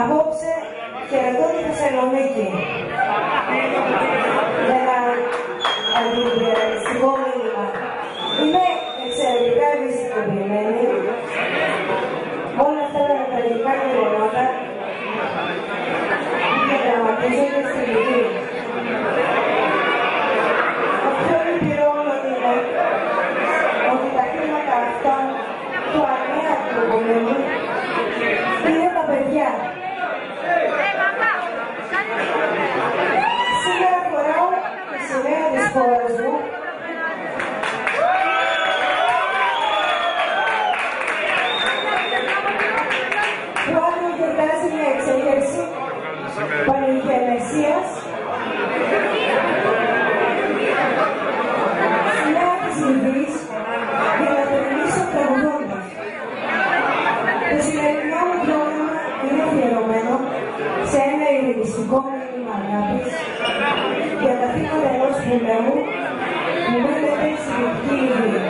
Απόψε χαιρετώ τη Θεσσαλονίκη με ένα αντιπηρετιστικό μήνυμα. Είμαι εξαιρετικά ευαισθητοποιημένη όλα αυτά τα τραγικά γεγονότα που διαδραματίζονται στη Λιβύη. Το πιο λυπηρό είναι ότι τα χρήματα αυτά του ανέατου πολέμου είναι τα παιδιά. Σήμερα φοράω τη σημαία της χώρας μου που αύριο γιορτάζει μια εξέγερση πανηγενεσίας σημαία της Λιβύης για να περιλήσω τραγουδώντας. Το σημερινό μου πρόγραμμα είναι αφιερωμένο σε ένα ειρηνιστικό μήνυμα αγάπης για τα θύματα ενός πολέμου που μένεται στη Δυτική Λιβύη.